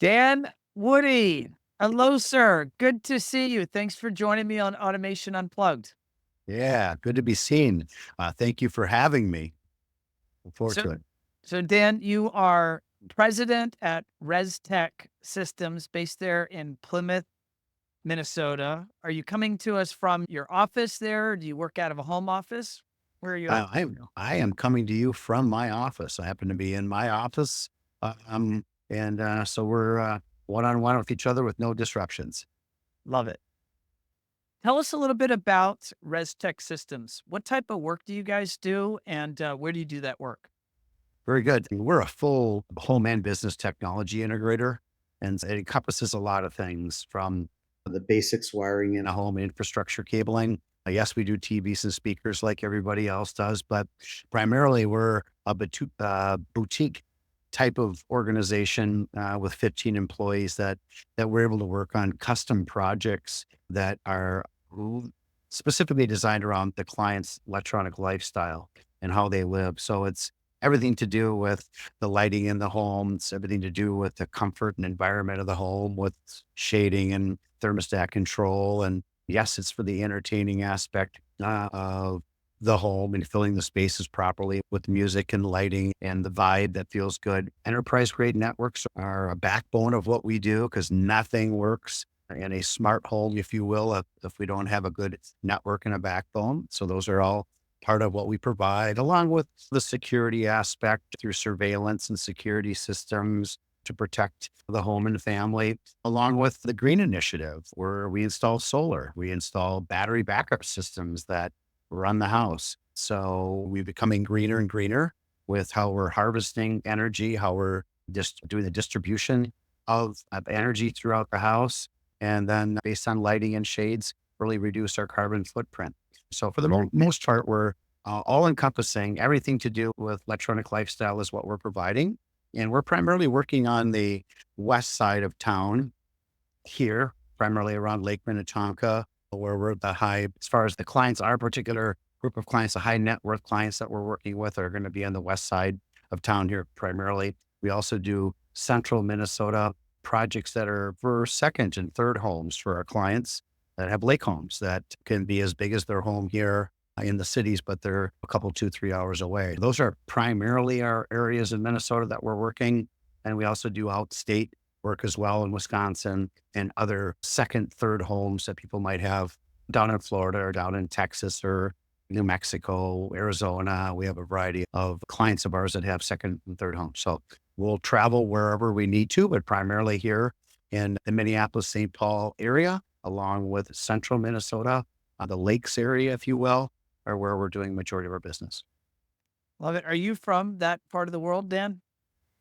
Dan Woody. Hello, sir. Good to see you. Thanks for joining me on Automation Unplugged. Yeah, good to be seen. Thank you for having me. Look forward So, to it. so Dan, you are president at ResTech Systems based there in Plymouth, Minnesota. Are you coming to us from your office there? Or do you work out of a home office? Where are you at? I am coming to you from my office. I happen to be in my office, so we're one on one with each other with no disruptions. Love it. Tell us a little bit about ResTech Systems. What type of work do you guys do, and where do you do that work? Very good. We're a full home and business technology integrator, and it encompasses a lot of things from the basics wiring in a home infrastructure cabling. Yes, we do TVs and speakers like everybody else does, but primarily we're a boutique type of organization with 15 employees that we're able to work on custom projects that are specifically designed around the client's electronic lifestyle and how they live. So it's everything to do with the lighting in the home. It's everything to do with the comfort and environment of the home with shading and thermostat control. And yes, it's for the entertaining aspect of the home and filling the spaces properly with music and lighting and the vibe that feels good. Enterprise grade networks are a backbone of what we do because nothing works in a smart home, if you will, if we don't have a good network and a backbone. So those are all part of what we provide, along with the security aspect through surveillance and security systems to protect the home and family, along with the green initiative, where we install solar, we install battery backup systems that run the house. So we're becoming greener and greener with how we're harvesting energy, how we're just doing the distribution of energy throughout the house. And then based on lighting and shades, really reduce our carbon footprint. So for the most part, we're all encompassing everything to do with electronic lifestyle is what we're providing. And we're primarily working on the west side of town here, primarily around Lake Minnetonka, where we're the high, as far as the clients, our particular group of clients, the high net worth clients that we're working with are going to be on the west side of town here primarily. We also do central Minnesota projects that are for second and third homes for our clients that have lake homes that can be as big as their home here in the cities, but they're a couple, 2, 3 hours away. Those are primarily our areas in Minnesota that we're working. And we also do outstate work as well in Wisconsin and other second, third homes that people might have down in Florida or down in Texas or New Mexico, Arizona. We have a variety of clients of ours that have second and third homes. So we'll travel wherever we need to, but primarily here in the Minneapolis, St. Paul area, along with central Minnesota, the lakes area, if you will, are where we're doing majority of our business. Love it. Are you from that part of the world, Dan?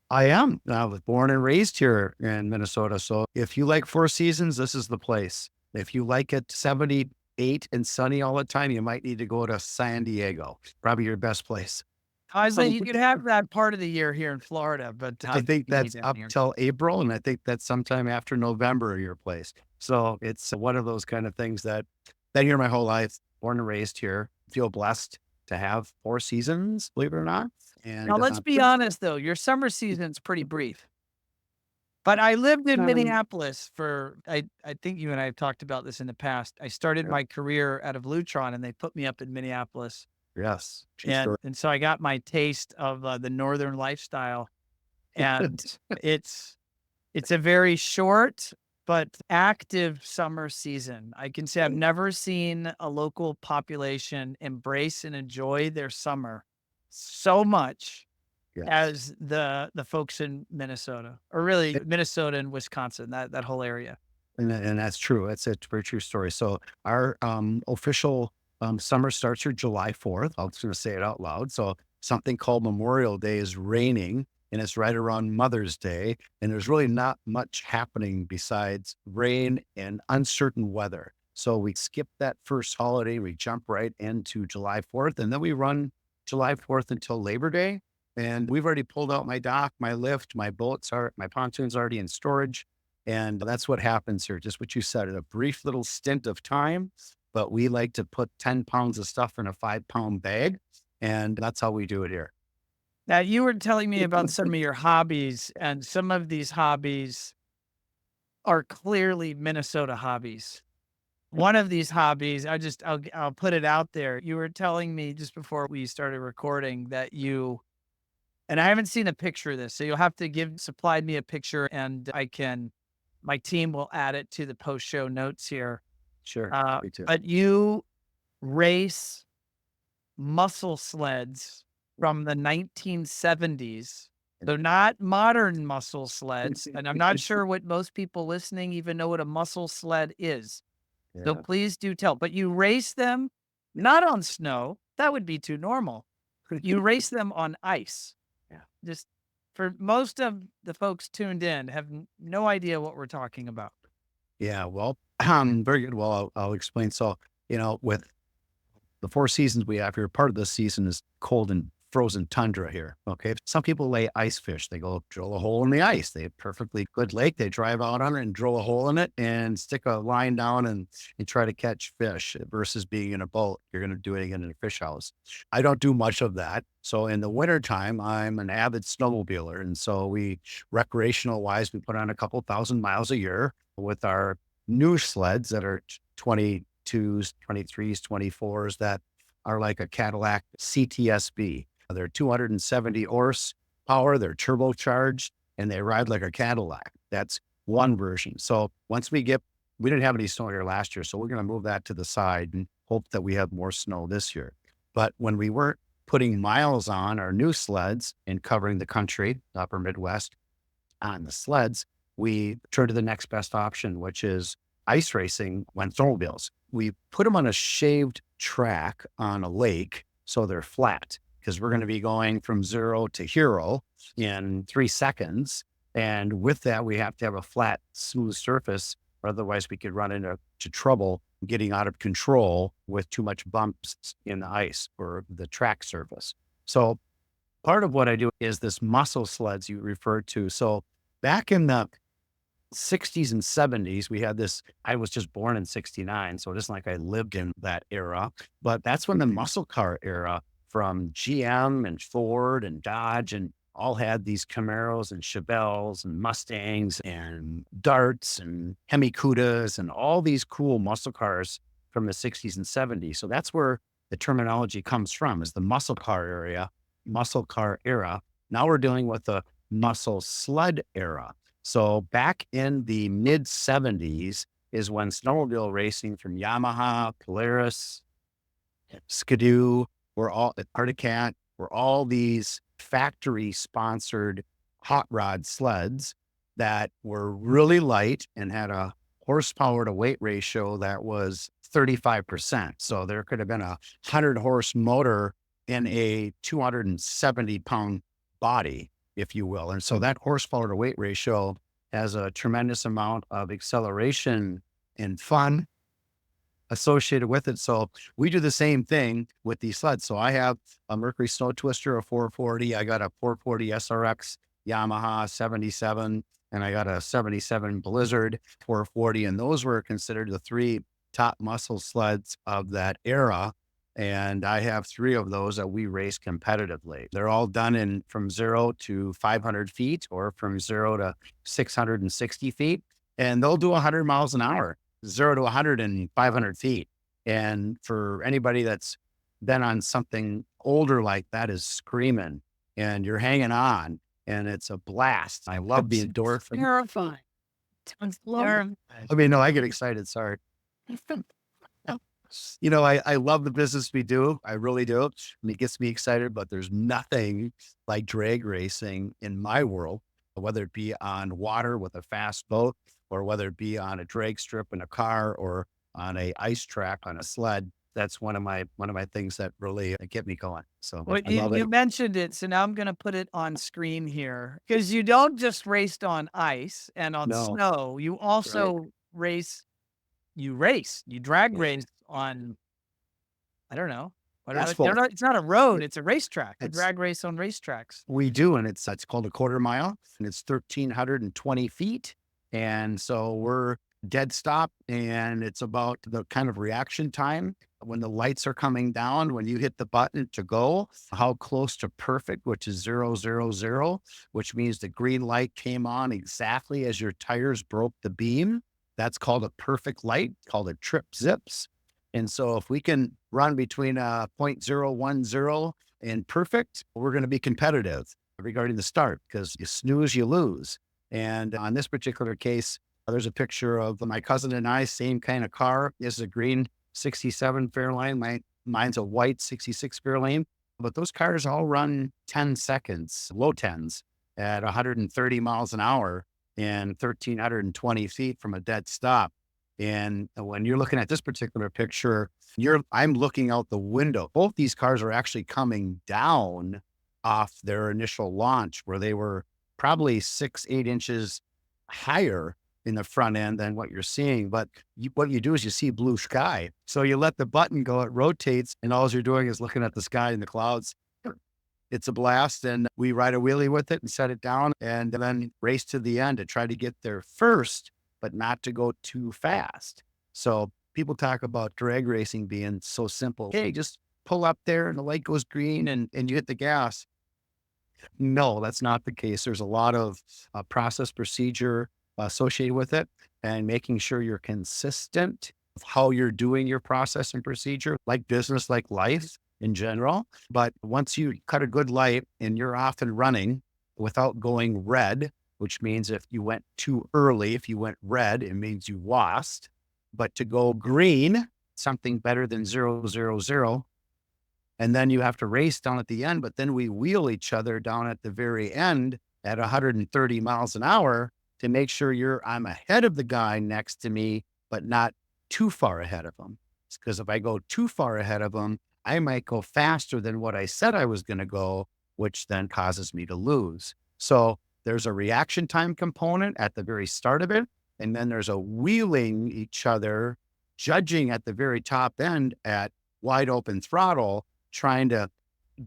I am. I was born and raised here in Minnesota. So if you like four seasons, this is the place. If you like it 78 and sunny all the time, you might need to go to San Diego. Probably your best place. I was like, So you could have that part of the year here in Florida, but I think you need that's down up here. till April, and I think that's sometime after November your place. So it's one of those kind of things that been here my whole life, born and raised here. Feel blessed to have four seasons, believe it or not. Now, And let's be honest though, your summer season's pretty brief. But I lived in um, Minneapolis for I think you and I have talked about this in the past. I started my career out of Lutron and they put me up in Minneapolis. yes, true And story. and so I got my taste of the northern lifestyle. And it's a very short but active summer season. I can say I've never seen a local population embrace and enjoy their summer so much Yes. as the folks in Minnesota, or really Minnesota and Wisconsin, that whole area. And that's true. It's a very true story. So our official summer starts here July 4th. I was going to say it out loud. So something called Memorial Day is raining and it's right around Mother's Day. And there's really not much happening besides rain and uncertain weather. So we skip that first holiday. We jump right into July 4th and then we run July 4th until Labor Day. And we've already pulled out my dock, my lift, my pontoon's already in storage. And that's what happens here. Just what you said, a brief little stint of time, but we like to put 10 pounds of stuff in a 5 pound bag. And that's how we do it Now, you were telling me about some of your hobbies, and some of these hobbies are clearly Minnesota hobbies. One of these hobbies, I'll put it out there. You were telling me just before we started recording that and I haven't seen a picture of this, so you'll have to supply me a picture and my team will add it to the post show notes here. Sure. Me too. But you race muscle sleds from the 1970s. They're not modern muscle sleds, and I'm not sure what most people listening even know what a muscle sled is. So Yeah. please do tell. But you race them not on snow. That would be too normal. You race them on ice. Yeah. Just for most of the folks tuned in have no idea what we're talking about. Yeah. Well, very good. Well, I'll explain. So, with the 4 seasons we have here, part of this season is cold and frozen tundra here. Okay. Some people lay ice fish. They go drill a hole in the ice. They have a perfectly good lake. They drive out on it and drill a hole in it and stick a line down and try to catch fish versus being in a boat. You're going to do it in a fish house. I don't do much of that. So in the wintertime, I'm an avid snowmobiler. And so recreational wise, we put on a couple thousand miles a year with our new sleds that are 22s, 23s, 24s that are like a Cadillac CTSV. They're 270 horsepower, they're turbocharged, and they ride like a Cadillac. That's one version. So we didn't have any snow here last year, so we're going to move that to the side and hope that we have more snow this year. But when we weren't putting miles on our new sleds and covering the country, the upper Midwest, on the sleds, we turned to the next best option, which is ice racing on snowmobiles. We put them on a shaved track on a lake so they're flat because we're going to be going from 0 to hero in 3 seconds. And with that, we have to have a flat, smooth surface. Or otherwise, we could run into trouble getting out of control with too much bumps in the ice or the track surface. So part of what I do is this muscle sleds you referred to. So back in the 60s and 70s, we had this. I was just born in 69, so it isn't like I lived in that era, but that's when the muscle car era from GM and Ford and Dodge and all had these Camaros and Chevelles and Mustangs and Darts and Hemi Cudas and all these cool muscle cars from the 60s and 70s. So that's where the terminology comes from, is the muscle car era. Now we're dealing with the muscle sled era. So back in the mid 70s is when snowmobile racing from Yamaha, Polaris, Skidoo, Arctic Cat, were all these factory sponsored hot rod sleds that were really light and had a horsepower to weight ratio that was 35%. So there could have been a 100 horse motor in a 270 pound body, if you will. And so that horsepower to weight ratio has a tremendous amount of acceleration and fun associated with it. So we do the same thing with these sleds. So I have a Mercury Snow Twister, a 440. I got a 440 SRX Yamaha 77, and I got a 77 Blizzard 440. And those were considered the 3 top muscle sleds of that era. And I have 3 of those that we race competitively. They're all done from 0 to 500 feet or from 0 to 660 feet. And they'll do 100 miles an hour, 0 to 100 and 500 feet. And for anybody that's been on something older like that is screaming and you're hanging on and it's a blast. I love the endorphin. Terrifying. Sounds terrifying. I mean, no, I get excited. Sorry. I love the business we do. I really do. And it gets me excited, but there's nothing like drag racing in my world, whether it be on water with a fast boat or whether it be on a drag strip in a car or on a ice track on a sled. That's one of my things that really get me going. So Well, I love you it. mentioned it, so now I'm going to put it on screen here because you don't just race on ice and on No. snow. You also race. You drag Yeah. race on. I don't know. Asphalt. It's not a road. It's a racetrack. A It's- drag race on racetracks. We do, and it's called a quarter mile, and it's 1,320 feet. And so we're dead stop, and it's about the kind of reaction time when the lights are coming down, when you hit the button to go, how close to perfect, which is 0, 0, 0, which means the green light came on exactly as your tires broke the beam. That's called a perfect light, called a trip zips. And so if we can run between 0.010 and perfect, we're going to be competitive regarding the start, because you snooze, you lose. And on this particular case, there's a picture of my cousin and I, same kind of car. This is a green 67 Fairlane. Mine's a white 66 Fairlane. But those cars all run 10 seconds, low tens, at 130 miles an hour and 1,320 feet from a dead stop. And when you're looking at this particular picture, I'm looking out the window. Both these cars are actually coming down off their initial launch, where they were probably 6, 8 inches higher in the front end than what you're seeing. But what you do is you see blue sky. So you let the button go, it rotates, and all you're doing is looking at the sky and the clouds. It's a blast. And we ride a wheelie with it and set it down, and then race to the end to try to get there first, but not to go too fast. So people talk about drag racing being so simple. Hey, just pull up there and the light goes green and you hit the gas. No, that's not the case. There's a lot of process procedure associated with it, and making sure you're consistent of how you're doing your process and procedure, like business, like life in general. But once you cut a good light and you're off and running without going red, which means if you went too early, if you went red, it means you lost. But to go green, something better than 0, 0, 0. And then you have to race down at the end, but then we wheel each other down at the very end at 130 miles an hour to make sure I'm ahead of the guy next to me, but not too far ahead of him. Because if I go too far ahead of him, I might go faster than what I said I was going to go, which then causes me to lose. So there's a reaction time component at the very start of it. And then there's a wheeling each other, judging at the very top end at wide open throttle, trying to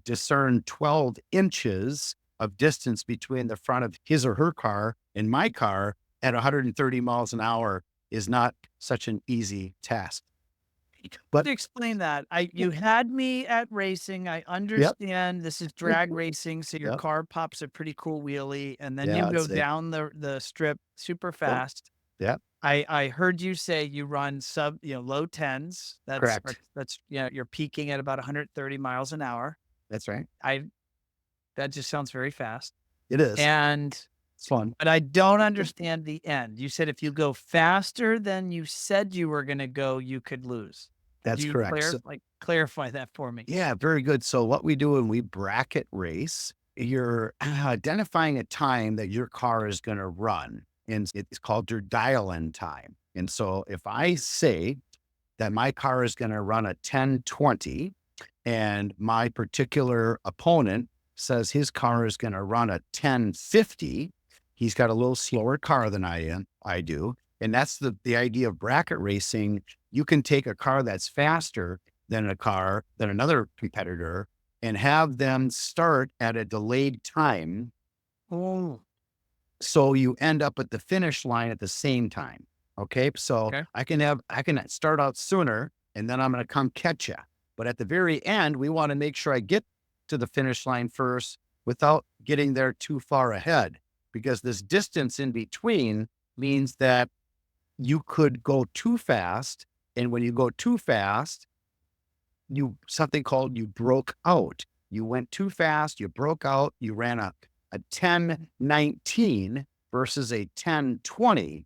discern 12 inches of distance between the front of his or her car and my car at 130 miles an hour is not such an easy task. But To explain that, you had me at racing. I understand this is drag racing, so your Yep. car pops a pretty cool wheelie, and then Yeah, you I'd go say. down the strip super fast. Yep. I heard you say you run low tens. Correct. That's you're peaking at about 130 miles an hour. That's right. That just sounds very fast. It is. And It's fun. but I don't understand the end. You said if you go faster than you said you were going to go, you could lose. That's Do you correct. So, clarify that for me? yeah, very good. So what we do when we bracket race, you're identifying a time that your car is going to run, and it's called your dial-in time. And so if I say that my car is going to run a 10:20, and my particular opponent says his car is going to run a 10:50, he's got a little slower car than I do. And that's the idea of bracket racing. You can take a car that's faster than another competitor and have them start at a delayed time. Oh, So you end up at the finish line at the same time. Okay. So okay. I can start out sooner, and then I'm going to come catch you. But at the very end, we want to make sure I get to the finish line first without getting there too far ahead, because this distance in between means that you could go too fast. And when you go too fast, something called you broke out. You went too fast, you broke out, you ran a 10:19 versus a 10:20.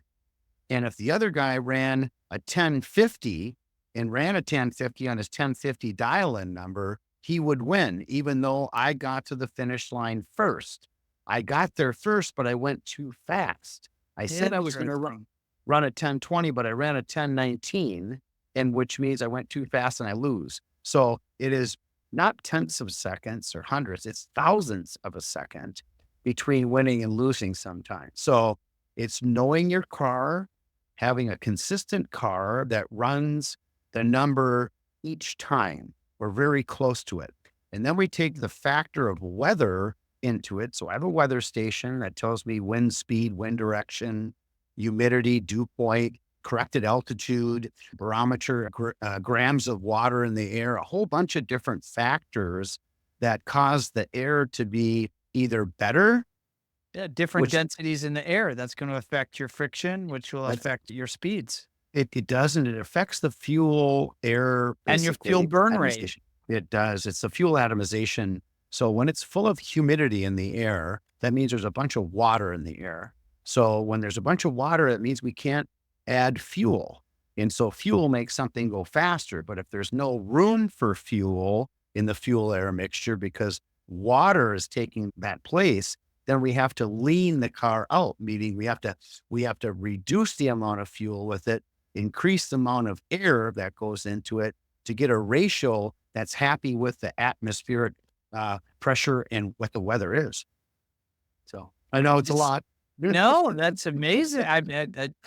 And if the other guy ran a 10:50 and ran a 10:50 on his 10:50 dial-in number, he would win, even though I got to the finish line first. I got there first, but I went too fast. I said I was going to run a 10:20, but I ran a 10:19, and which means I went too fast and I lose. So it is not tenths of seconds or hundreds, it's thousandths of a second between winning and losing sometimes. So it's knowing your car, having a consistent car that runs the number each time. We're very close to it. And then we take the factor of weather into it. So I have a weather station that tells me wind speed, wind direction, humidity, dew point, corrected altitude, barometer, grams of water in the air, a whole bunch of different factors that cause the air to be either better, Yeah, different which densities in the air. That's going to affect your friction, which will that's, affect your speeds it doesn't, it affects the fuel air, and your fuel basically, burn rate. atomization. It does. It's the fuel atomization. So when it's full of humidity in the air, that means there's a bunch of water in the air. So when there's a bunch of water, it means we can't add fuel. And so fuel makes something go faster. But if there's no room for fuel in the fuel air mixture because water is taking that place, then we have to lean the car out, meaning we have to reduce the amount of fuel with it, increase the amount of air that goes into it to get a ratio that's happy with the atmospheric pressure and what the weather is. So I know it's a Just- lot. No, that's amazing.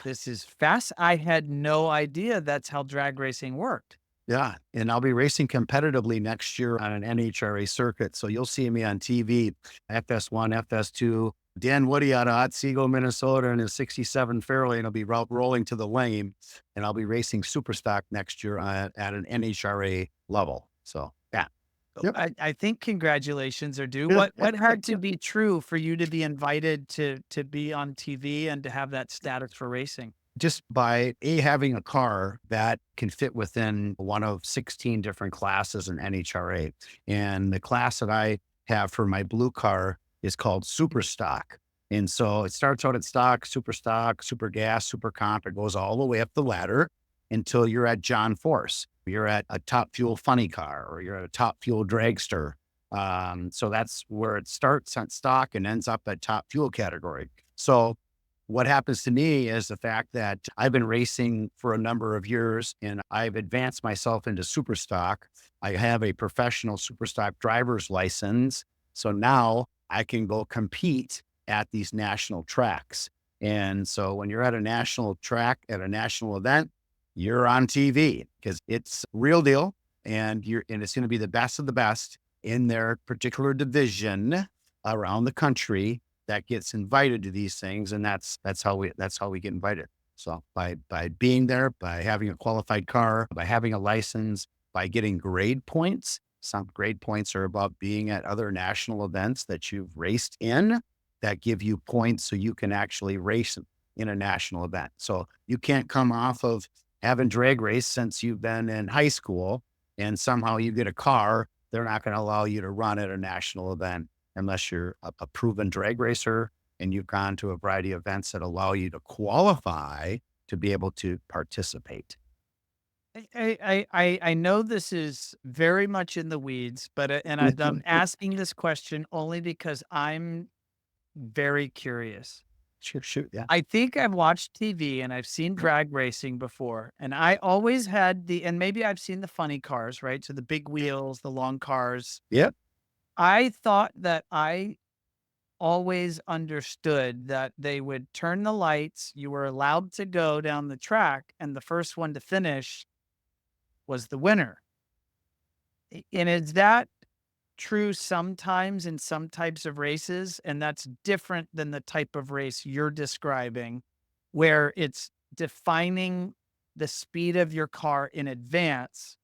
This is fast. I had no idea that's how drag racing worked. Yeah. And I'll be racing competitively next year on an NHRA circuit. So you'll see me on TV, FS1, FS2, Dan Woody out of Otsego, Minnesota, in his 67 Fairlane. I'll be rolling to the lane, and I'll be racing super stock next year at an NHRA level. So yeah. Yep. I think congratulations are due. What had to be true for you to be invited to be on TV and to have that status for racing? Just by having a car that can fit within one of 16 different classes in NHRA. And the class that I have for my blue car is called super stock. And so it starts out at stock, super gas, super comp. It goes all the way up the ladder until you're at John Force. You're at a top fuel funny car, or you're at a top fuel dragster. So that's where it starts at stock and ends up at top fuel category. So what happens to me is the fact that I've been racing for a number of years and I've advanced myself into super stock. I have a professional super stock driver's license. So now I can go compete at these national tracks. And so when you're at a national track, at a national event, you're on TV because it's real deal. And it's going to be the best of the best in their particular division around the country that gets invited to these things. And that's how we get invited. So by being there, by having a qualified car, by having a license, by getting grade points. Some grade points are about being at other national events that you've raced in that give you points so you can actually race in a national event. So you can't come off of having drag race since you've been in high school and somehow you get a car. They're not going to allow you to run at a national event unless you're a proven drag racer and you've gone to a variety of events that allow you to qualify to be able to participate. I know this is very much in the weeds, but I'm asking this question only because I'm very curious. Shoot. Yeah. I think I've watched TV and I've seen drag racing before, and I always had and maybe I've seen the funny cars, right? So the big wheels, the long cars. Yep. I thought that I always understood that they would turn the lights, you were allowed to go down the track, and the first one to finish was the winner. And is that true sometimes in some types of races? And that's different than the type of race you're describing, where it's defining the speed of your car in advance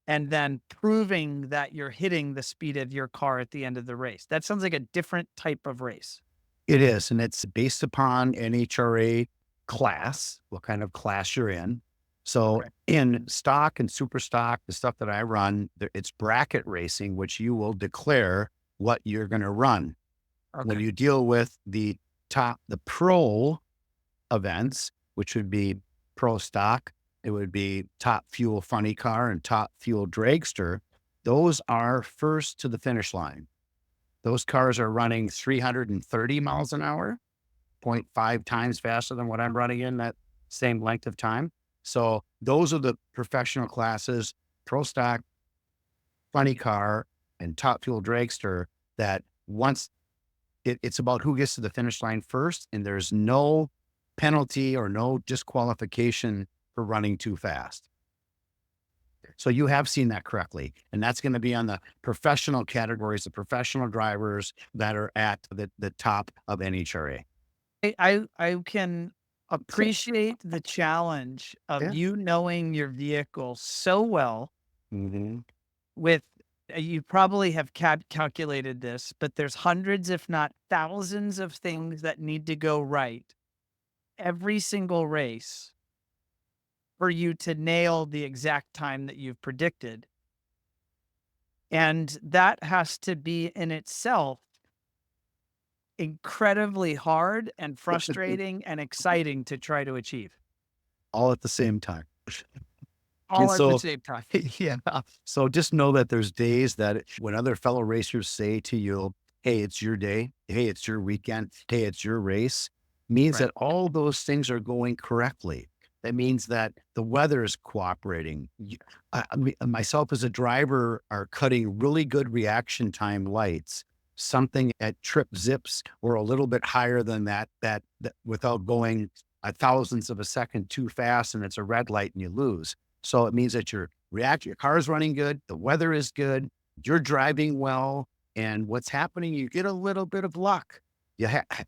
and then proving that you're hitting the speed of your car at the end of the race. That sounds like a different type of race. It is. And it's based upon NHRA class, what kind of class you're in. So Okay. in stock and super stock, the stuff that I run, it's bracket racing, which you will declare what you're going to run. When Okay. you deal with the pro events, which would be pro stock, it would be top fuel funny car and top fuel dragster. Those are first to the finish line. Those cars are running 330 miles an hour, 0.5 times faster than what I'm running in that same length of time. So those are the professional classes, pro stock, funny car, and top fuel dragster, that once it's about who gets to the finish line first, and there's no penalty or no disqualification for running too fast. So you have seen that correctly. And that's going to be on the professional categories, the professional drivers that are at the top of NHRA. I can appreciate the challenge of Yeah. you knowing your vehicle so well Hmm. with you probably have calculated this, but there's hundreds, if not thousands of things that need to go right every single race for you to nail the exact time that you've predicted. And that has to be in itself incredibly hard and frustrating and exciting to try to achieve All at the same time. And all at the so, same time. yeah. So just know that there's days that when other fellow racers say to you, hey, it's your day. Hey, it's your weekend. Hey, it's your race, means Right. that all those things are going correctly. That means that the weather is cooperating. Myself as a driver are cutting really good reaction time lights. Something at trip zips or a little bit higher than that without going a thousandths of a second too fast, and it's a red light and you lose. So it means that your car is running good, the weather is good, you're driving well, and what's happening, you get a little bit of luck.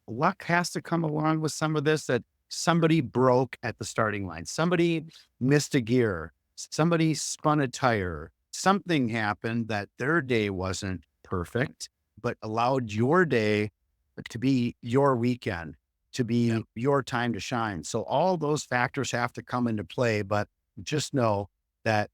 Luck has to come along with some of this, that somebody broke at the starting line, somebody missed a gear, somebody spun a tire, something happened that their day wasn't perfect, but allowed your day to be your weekend, to be your time to shine. So all those factors have to come into play, but just know that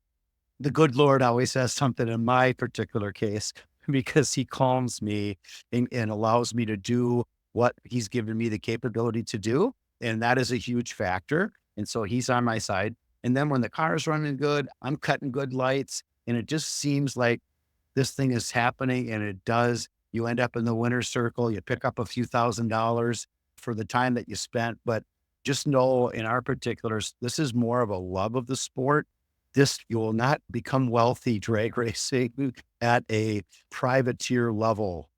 the good Lord always has something in my particular case, because he calms me and allows me to do what he's given me the capability to do. And that is a huge factor. And so he's on my side. And then when the car is running good, I'm cutting good lights, and it just seems like this thing is happening, and it does. You end up in the winner's circle, you pick up a few $1,000s for the time that you spent. But just know, in our particulars, this is more of a love of the sport. You will not become wealthy drag racing at a privateer level,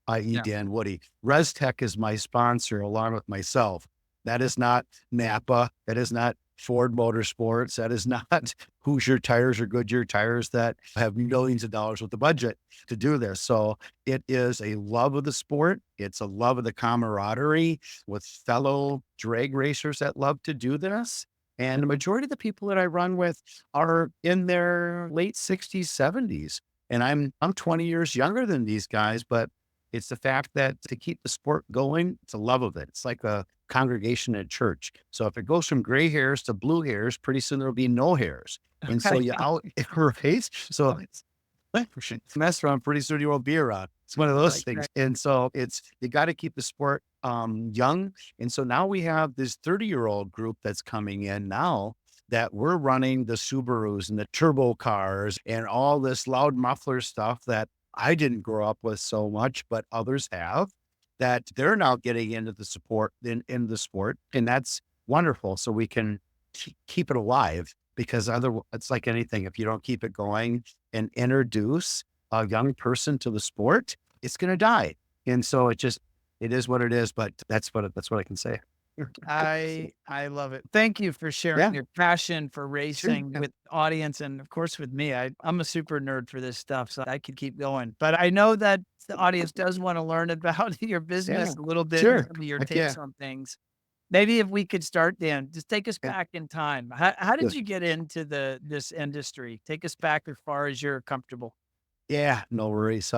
i.e. Yeah. Dan Woody. ResTech is my sponsor along with myself. That is not Napa. That is not Ford Motorsports. That is not Hoosier Tires or Goodyear Tires that have millions of dollars with the budget to do this. So it is a love of the sport. It's a love of the camaraderie with fellow drag racers that love to do this. And the majority of the people that I run with are in their late 60s, 70s. And I'm 20 years younger than these guys, but it's the fact that to keep the sport going, it's a love of it. It's like a congregation at church. So if it goes from gray hairs to blue hairs, pretty soon there'll be no hairs. And so you out, right? So it's mess around, pretty soon you won't be around. It's one of those Right, things. right. And so you got to keep the sport young. And so now we have this 30-year-old group that's coming in now, that we're running the Subarus and the turbo cars and all this loud muffler stuff that I didn't grow up with so much, but others have, that they're now getting into the support in the sport. And that's wonderful. So we can keep it alive, because it's like anything. If you don't keep it going and introduce a young person to the sport, it's going to die. And so it is what it is, but that's what I can say. I love it. Thank you for sharing Yeah. your passion for Sure. racing Yeah. with audience, and of course with me. I'm a super nerd for this stuff, so I could keep going. But I know that the audience does want to learn about your business a little bit and Sure. some of your Heck takes yeah. on things. Maybe if we could start, Dan, just take us Yeah. back in time. How did Good. you get into this industry? Take us back as far as you're comfortable. Yeah, no worries.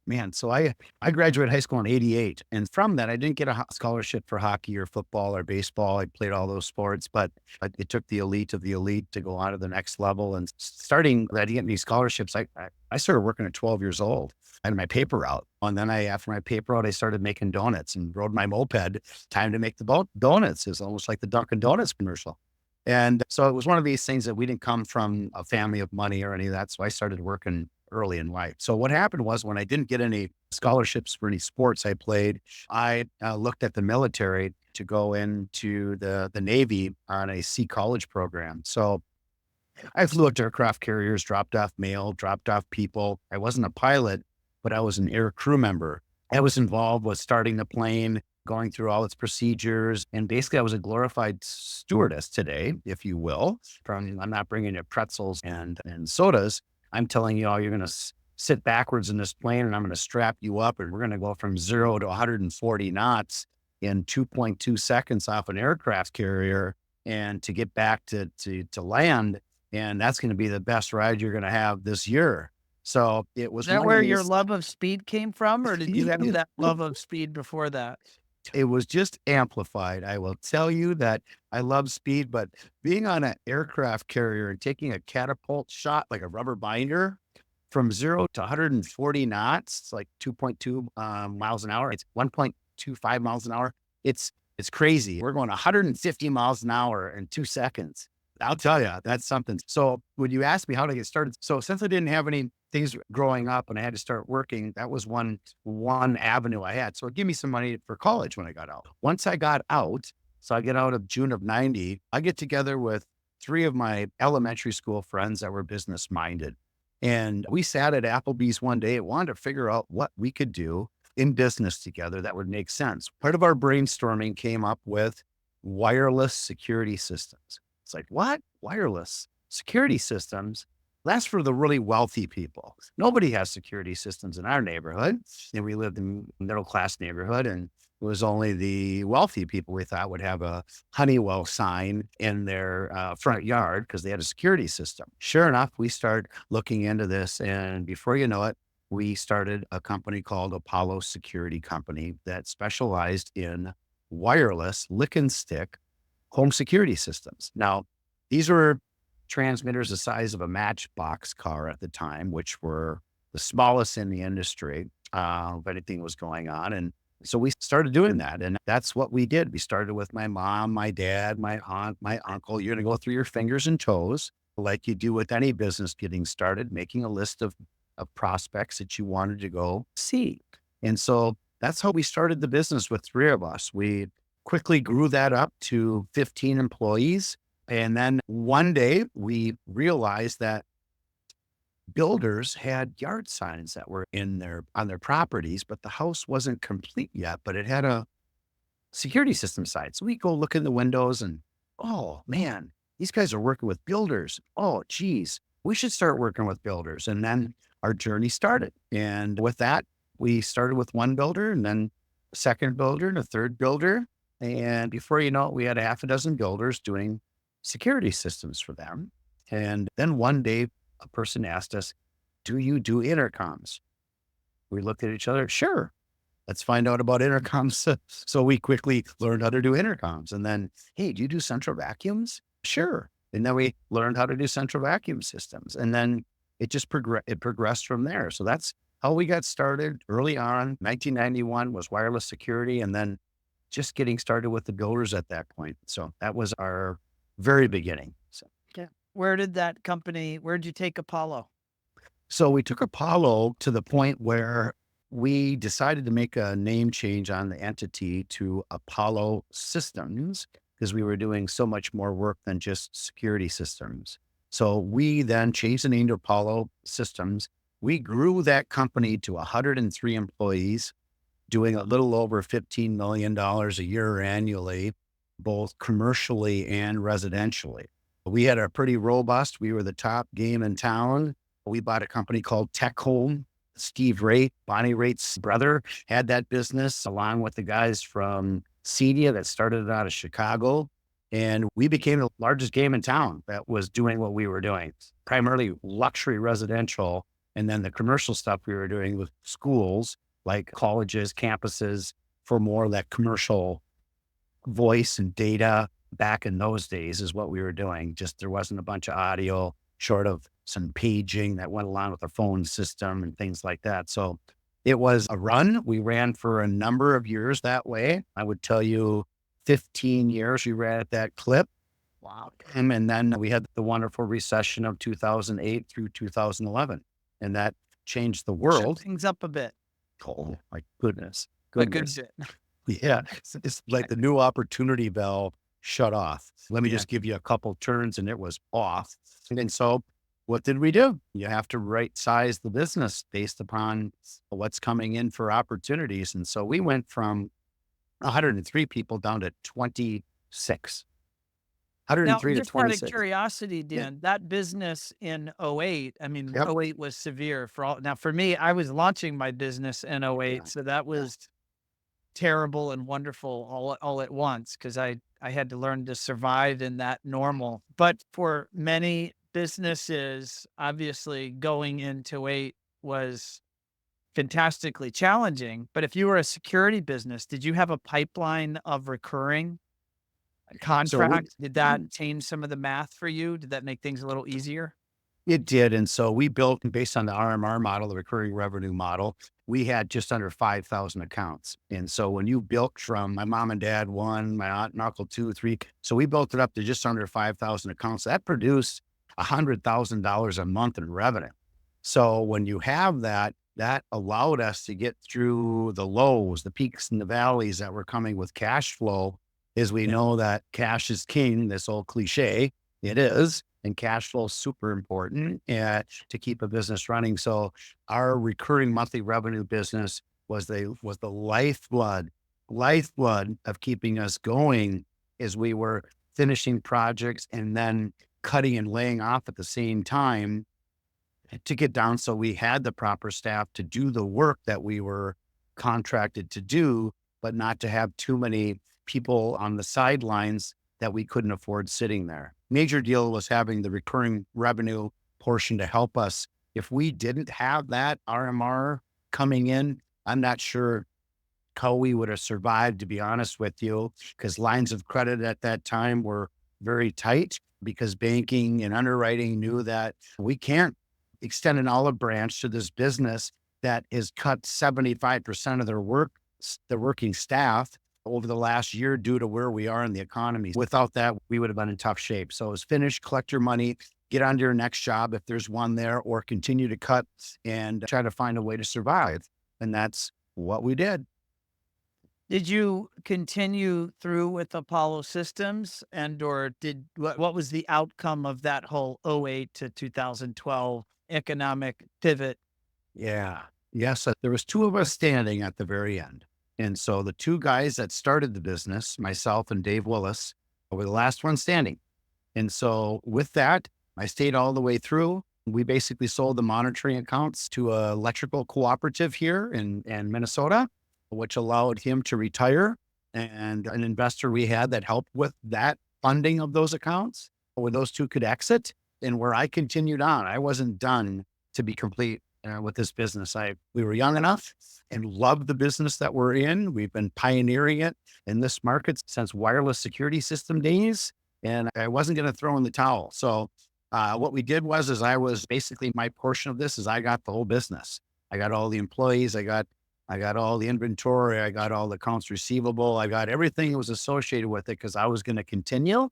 Man, so I graduated high school in '88, and from that, I didn't get a scholarship for hockey or football or baseball. I played all those sports, but it took the elite of the elite to go on to the next level. And starting, I didn't get any scholarships. I started working at 12 years old. I had my paper route, and then after my paper route, I started making donuts and rode my moped. Time to make the donuts is almost like the Dunkin' Donuts commercial. And so it was one of these things that we didn't come from a family of money or any of that. So I started working early in life. So what happened was, when I didn't get any scholarships for any sports I played, I looked at the military to go into the Navy on a sea college program. So I flew up to aircraft carriers, dropped off mail, dropped off people. I wasn't a pilot, but I was an air crew member. I was involved with starting the plane, going through all its procedures. And basically I was a glorified stewardess today, if you will. I'm not bringing you pretzels and sodas. I'm telling you, all you're going to sit backwards in this plane, and I'm going to strap you up, and we're going to go from 0 to 140 knots in 2.2 seconds off an aircraft carrier and to get back to land. And that's going to be the best ride you're going to have this year. So it Is was that one of where your these, love of speed came from, or did you have that love of speed before that? it was just amplified. I will tell you that I love speed, but being on an aircraft carrier and taking a catapult shot, like a rubber binder from 0 to 140 knots, it's like 2.2 miles an hour. It's 1.25 miles an hour. It's crazy. We're going 150 miles an hour in 2 seconds. I'll tell you, that's something. So when you ask me how to get started, so since I didn't have any things growing up and I had to start working, that was one avenue I had. So it gave me some money for college when I got out. Once I got out, so I get out of June of 90, I get together with 3 of my elementary school friends that were business minded. And we sat at Applebee's one day and wanted to figure out what we could do in business together that would make sense. Part of our brainstorming came up with wireless security systems. It's like, what? Wireless security systems? That's for the really wealthy people. Nobody has security systems in our neighborhood. And we lived in a middle-class neighborhood, and it was only the wealthy people we thought would have a Honeywell sign in their front yard because they had a security system. Sure enough, we started looking into this. And before you know it, we started a company called Apollo Security Company that specialized in wireless lick and stick home security systems. Now, these were transmitters the size of a matchbox car at the time, which were the smallest in the industry if anything was going on. And so we started doing that. And that's what we did. We started with my mom, my dad, my aunt, my uncle. You're going to go through your fingers and toes like you do with any business getting started, making a list of prospects that you wanted to go see. And so that's how we started the business with 3 of us. We quickly grew that up to 15 employees. And then one day we realized that builders had yard signs that were on their properties, but the house wasn't complete yet, but it had a security system sign. So we go look in the windows and, oh man, these guys are working with builders. Oh, geez, we should start working with builders. And then our journey started. And with that, we started with 1 builder and then a 2nd builder and a 3rd builder. And before you know it, we had a half a dozen builders doing security systems for them. And then one day, a person asked us, do you do intercoms? We looked at each other. Sure. Let's find out about intercoms. So we quickly learned how to do intercoms. And then, hey, do you do central vacuums? Sure. And then we learned how to do central vacuum systems. And then it just progressed from there. So that's how we got started early on. 1991 was wireless security. And then just getting started with the builders at that point. So that was our very beginning. Where'd you take Apollo? So we took Apollo to the point where we decided to make a name change on the entity to Apollo Systems because we were doing so much more work than just security systems. So we then changed the name to Apollo Systems. We grew that company to 103 employees, doing a little over $15 million a year annually, both commercially and residentially. We had a pretty robust, we were the top game in town. We bought a company called Tech Home. Steve Raitt, Bonnie Rait's brother, had that business along with the guys from Cedia that started it out of Chicago. And we became the largest game in town that was doing what we were doing, primarily luxury residential. And then the commercial stuff we were doing with schools like colleges, campuses for more of that commercial voice and data back in those days is what we were doing. Just there wasn't a bunch of audio short of some paging that went along with the phone system and things like that. So it was a run. We ran for a number of years that way. I would tell you 15 years we ran at that clip. Wow. And then we had the wonderful recession of 2008 through 2011. And that changed the world. Shut things up a bit. Oh my goodness. A good bit. Yeah. It's like the new opportunity valve shut off. Let me just give you a couple turns and it was off. And so what did we do? You have to right size the business based upon what's coming in for opportunities. And so we went from 103 people down to 26. Now, 103 to just out of 26. curiosity, Yeah. Dan, that business in '08, I mean, Yep. '08 was severe for all. Now, for me, I was launching my business in '08, Yeah. so that was terrible and wonderful all at once because I had to learn to survive in that normal. But for many businesses, obviously going into eight was fantastically challenging. But if you were a security business, did you have a pipeline of recurring So we, contracts? Did that change some of the math for you? Did that make things a little easier? it did. And so we built based on the RMR model, the recurring revenue model, we had just under 5,000 accounts. And so when you built from my mom and dad, one, my aunt and uncle, two, three, so we built it up to just under 5,000 accounts. That produced $100,000 a month in revenue. So when you have that, that allowed us to get through the lows, the peaks and the valleys that were coming with cash flow, as we know that cash is king, this old cliche, it is, and cash flow is super important to keep a business running. So our recurring monthly revenue business was the lifeblood of keeping us going as we were finishing projects and then cutting and laying off at the same time to get down. So we had the proper staff to do the work that we were contracted to do, but not to have too many people on the sidelines that we couldn't afford sitting there. Major deal was having the recurring revenue portion to help us. If we didn't have that RMR coming in, I'm not sure how we would have survived, to be honest with you, because lines of credit at that time were very tight because banking and underwriting knew that we can't extend an olive branch to this business that has cut 75% of their working staff over the last year due to where we are in the economy. Without that, we would have been in tough shape. So it's finish, collect your money, get on to your next job if there's one there, or continue to cut and try to find a way to survive. And that's what we did. Did you continue through with Apollo Systems or what was the outcome of that whole '08 to 2012 economic pivot? Yeah. Yes. There was two of us standing at the very end. And so the two guys that started the business, myself and Dave Willis, were the last one standing. And so with that, I stayed all the way through. We basically sold the monitoring accounts to an electrical cooperative here in Minnesota, which allowed him to retire, and an investor we had that helped with that funding of those accounts where those two could exit and where I continued on. I wasn't done to be complete with this business. We were young enough and loved the business that we're in. We've been pioneering it in this market since wireless security system days, and I wasn't going to throw in the towel. So what we did was I was basically, my portion of this is I got the whole business. I got all the employees. I got all the inventory. I got all the accounts receivable. I got everything that was associated with it because I was going to continue.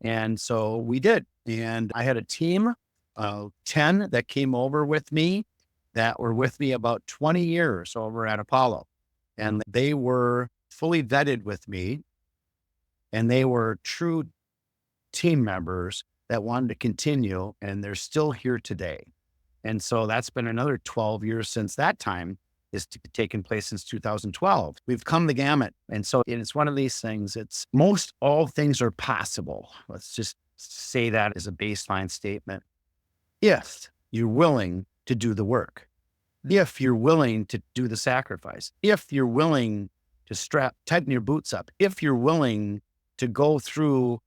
And so we did. And I had a team of 10 that came over with me that were with me about 20 years over at Apollo. And they were fully vetted with me. And they were true team members that wanted to continue. And they're still here today. And so that's been another 12 years since that time. Is taken place since 2012. We've come the gamut. And so it's one of these things, it's most all things are possible. Let's just say that as a baseline statement. If you're willing to do the work, if you're willing to do the sacrifice, if you're willing to tighten your boots up, if you're willing to go through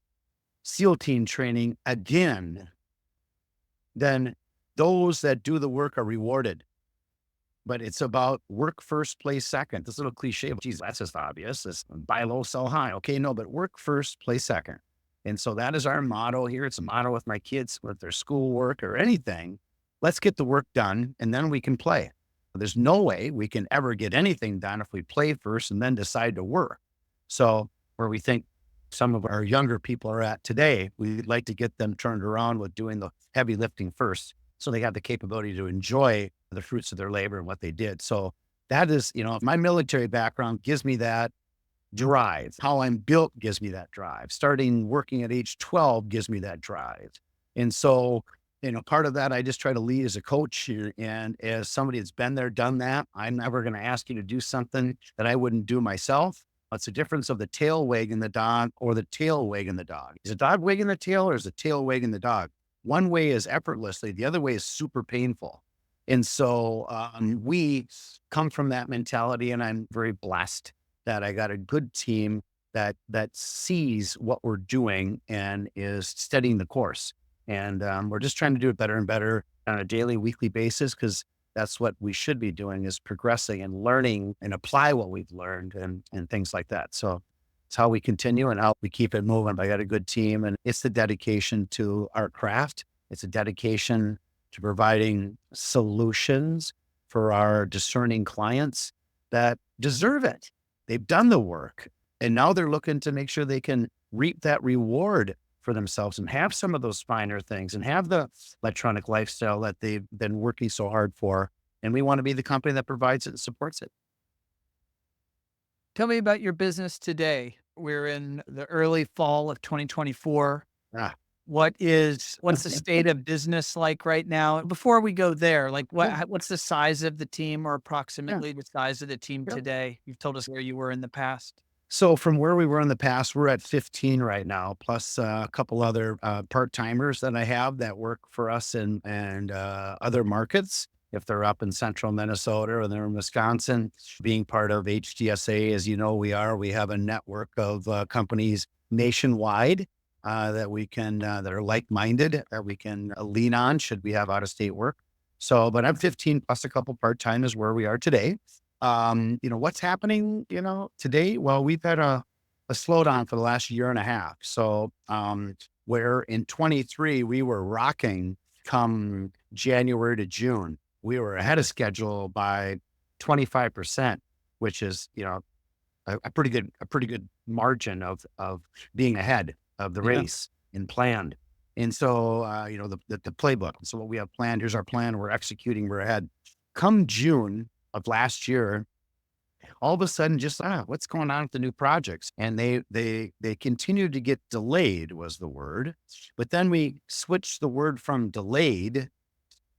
SEAL team training again, then those that do the work are rewarded. But it's about work first, play second. This little cliche, geez, that's just obvious. It's buy low, sell high. Okay, no, but work first, play second. And so that is our motto here. It's a motto with my kids, with their schoolwork or anything. Let's get the work done and then we can play. There's no way we can ever get anything done if we play first and then decide to work. So where we think some of our younger people are at today, we'd like to get them turned around with doing the heavy lifting first, so they have the capability to enjoy the fruits of their labor and what they did. So that is, my military background gives me that drive. How I'm built gives me that drive. Starting working at age 12 gives me that drive. And so, part of that, I just try to lead as a coach here. And as somebody that's been there, done that, I'm never going to ask you to do something that I wouldn't do myself. It's the difference of the tail wagging the dog or the tail wagging the dog. Is the dog wagging the tail or is the tail wagging the dog? One way is effortlessly, the other way is super painful. And so we come from that mentality, and I'm very blessed that I got a good team that sees what we're doing and is steadying the course. And we're just trying to do it better and better on a daily, weekly basis, because that's what we should be doing, is progressing and learning and apply what we've learned and things like that. So it's how we continue and how we keep it moving. But I got a good team, and it's the dedication to our craft. It's a dedication to providing solutions for our discerning clients that deserve it. They've done the work, and now they're looking to make sure they can reap that reward for themselves and have some of those finer things and have the electronic lifestyle that they've been working so hard for. And we want to be the company that provides it and supports it. Tell me about your business today. We're in the early fall of 2024. Ah, What's the state of business like right now? Before we go there, like what's the size of the team, or approximately the size of the team Yeah. today? You've told us where you were in the past. So from where we were in the past, we're at 15 right now, plus a couple other part-timers that I have that work for us in and other markets. If they're up in central Minnesota or they're in Wisconsin, being part of HDSA, as you know, we have a network of companies nationwide that we can, that are like-minded, that we can lean on should we have out-of-state work. So, but I'm 15 plus a couple part-time is where we are today. What's happening, today? Well, we've had a slowdown for the last year and a half. So, where in 23, we were rocking come January to June, we were ahead of schedule by 25%, which is, a pretty good margin of being ahead of the race and planned. And so, the playbook. So what we have planned, here's our plan. We're executing, we're ahead. Come June of last year, all of a sudden, just what's going on with the new projects? And they continued to get delayed, was the word. But then we switched the word from delayed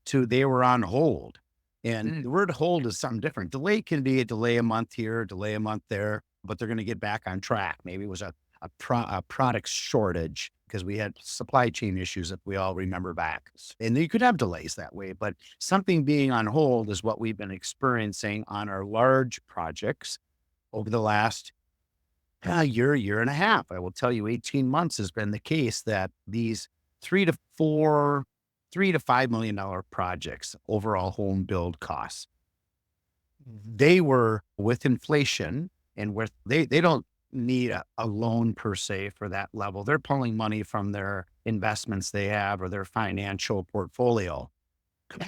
to they were on hold. And the word hold is something different. Delay can be a delay a month here, delay a month there, but they're going to get back on track. Maybe it was a product shortage because we had supply chain issues, if we all remember back. And you could have delays that way, but something being on hold is what we've been experiencing on our large projects over the last year and a half. I will tell you, 18 months has been the case that these $3 to $5 million projects, overall home build costs, they were with inflation and with, they don't need a loan per se for that level. They're pulling money from their investments they have or their financial portfolio.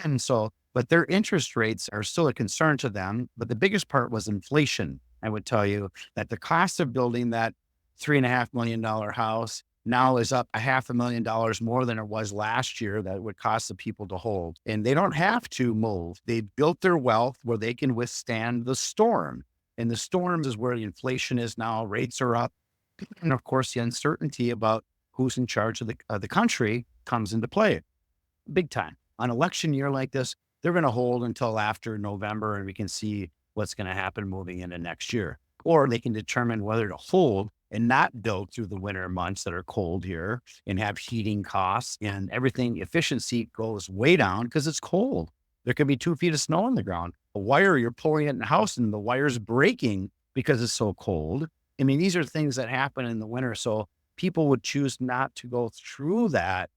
And so, but their interest rates are still a concern to them. But the biggest part was inflation. I would tell you that the cost of building that $3.5 million house now is up $500,000 more than it was last year that it would cost the people to hold. And they don't have to move. They've built their wealth where they can withstand the storm. And the storms is where the inflation is now. Rates are up. And of course, the uncertainty about who's in charge of the country comes into play big time. On election year like this, they're going to hold until after November and we can see what's going to happen moving into next year. Or they can determine whether to hold and not build through the winter months that are cold here and have heating costs and everything. Efficiency goes way down because it's cold. There could be 2 feet of snow on the ground. A wire, you're pulling it in the house and the wire's breaking because it's so cold. I mean, these are things that happen in the winter. So people would choose not to go through that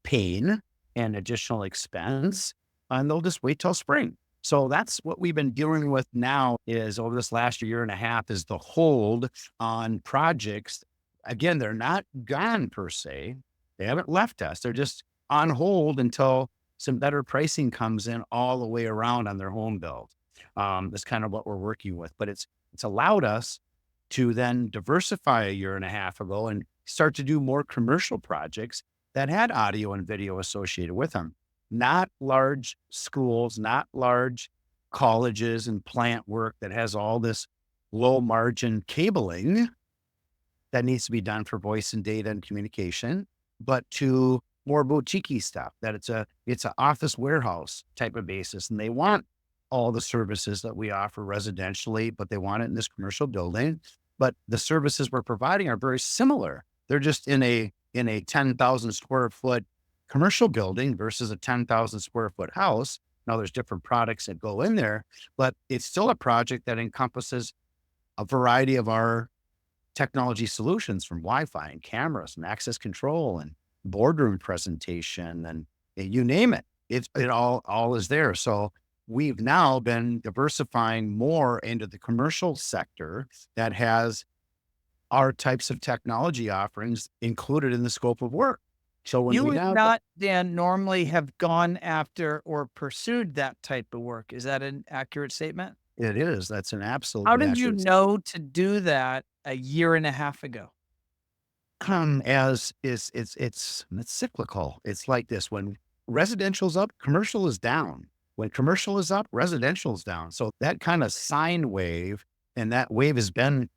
pain and additional expense, and they'll just wait till spring. So that's what we've been dealing with now is over this last year and a half is the hold on projects. Again, they're not gone per se. They haven't left us. They're just on hold until some better pricing comes in all the way around on their home build. That's kind of what we're working with, but it's allowed us to then diversify a year and a half ago and start to do more commercial projects that had audio and video associated with them. Not large schools, not large colleges and plant work that has all this low margin cabling that needs to be done for voice and data and communication, but to more boutique stuff that it's an office warehouse type of basis. And they want all the services that we offer residentially, but they want it in this commercial building. But the services we're providing are very similar. They're just in a 10,000 square foot commercial building versus a 10,000 square foot house. Now there's different products that go in there, but it's still a project that encompasses a variety of our technology solutions, from Wi-Fi and cameras and access control and boardroom presentation and you name it. It all is there. So we've now been diversifying more into the commercial sector that has our types of technology offerings included in the scope of work. So when You we would have not, Dan, normally have gone after or pursued that type of work. Is that an accurate statement? it is, that's an How absolutely did you accurate know to do that a year and a half ago? as is it's cyclical. It's like this: when residential's up, commercial is down. When commercial is up, residential's down. So that kind of sine wave, and that wave has been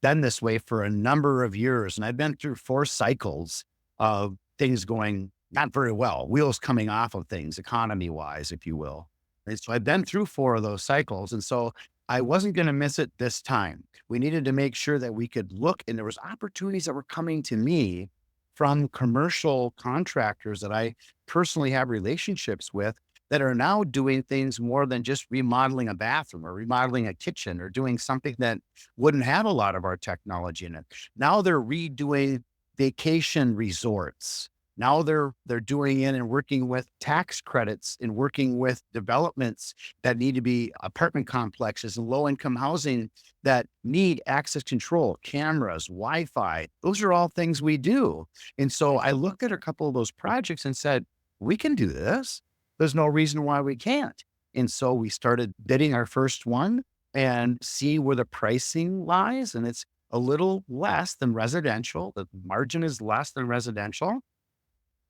this way for a number of years. And I've been through 4 cycles of things going not very well, wheels coming off of things, economy wise, if you will. And so I've been through 4 of those cycles. And so I wasn't going to miss it this time. We needed to make sure that we could look, and there was opportunities that were coming to me from commercial contractors that I personally have relationships with that are now doing things more than just remodeling a bathroom or remodeling a kitchen or doing something that wouldn't have a lot of our technology in it. Now they're redoing vacation resorts. Now they're doing it and working with tax credits and working with developments that need to be apartment complexes and low income housing that need access control, cameras, Wi-Fi. Those are all things we do. And so I looked at a couple of those projects and said, we can do this. There's no reason why we can't. And so we started bidding our first one and see where the pricing lies. And it's a little less than residential. The margin is less than residential.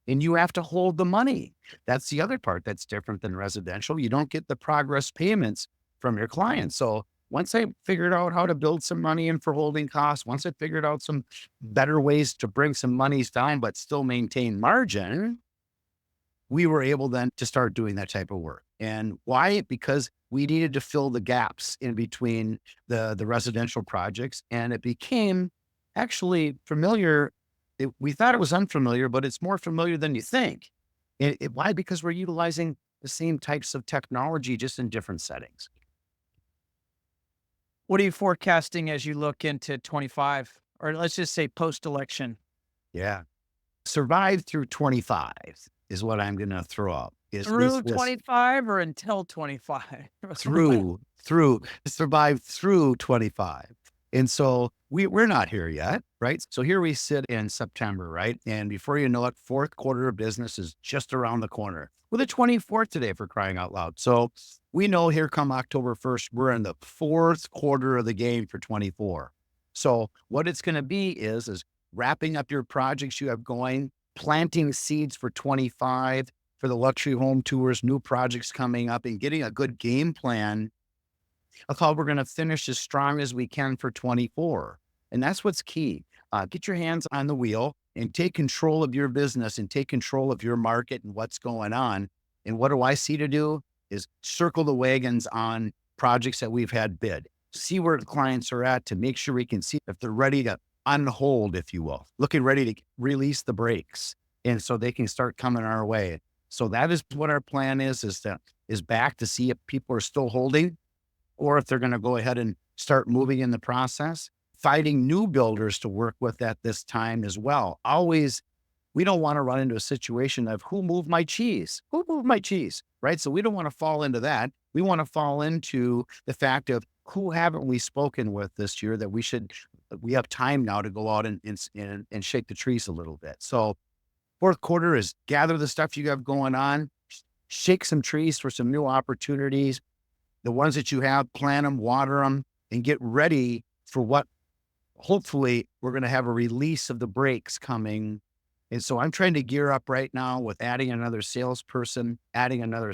And you have to hold the money. That's the other part that's different than residential. You don't get the progress payments from your clients. So once I figured out how to build some money in for holding costs, once I figured out some better ways to bring some monies down, but still maintain margin, we were able then to start doing that type of work. And why? Because we needed to fill the gaps in between the residential projects. And it became actually familiar. We thought it was unfamiliar, but it's more familiar than you think. Why? Because we're utilizing the same types of technology, just in different settings. What are you forecasting as you look into 25, or let's just say post-election? Yeah. Survive through 25 is what I'm going to throw up. Is Through this 25 or until 25? through survive through 25. And so we're not here yet, right? So here we sit in September, right? And before you know it, 4th quarter of business is just around the corner. We're the 24th today, for crying out loud. So we know here come October 1st, we're in the 4th quarter of the game for 24. So what it's going to be is wrapping up your projects you have going, planting seeds for 25 for the luxury home tours, new projects coming up, and getting a good game plan of how we're going to finish as strong as we can for 24. And that's what's key. Get your hands on the wheel and take control of your business and take control of your market and what's going on. And what do I see to do is circle the wagons on projects that we've had bid, see where the clients are at to make sure we can see if they're ready to unhold, if you will, looking ready to release the brakes. And so they can start coming our way. So that is what our plan is back to see if people are still holding, or if they're going to go ahead and start moving in the process, finding new builders to work with at this time as well. Always, we don't want to run into a situation of who moved my cheese? Who moved my cheese? Right? So we don't want to fall into that. We want to fall into the fact of who haven't we spoken with this year that we have time now to go out and shake the trees a little bit. So 4th quarter is gather the stuff you have going on, shake some trees for some new opportunities. The ones that you have, plant them, water them, and get ready for what hopefully we're going to have a release of the brakes coming. And so I'm trying to gear up right now with adding another salesperson, adding another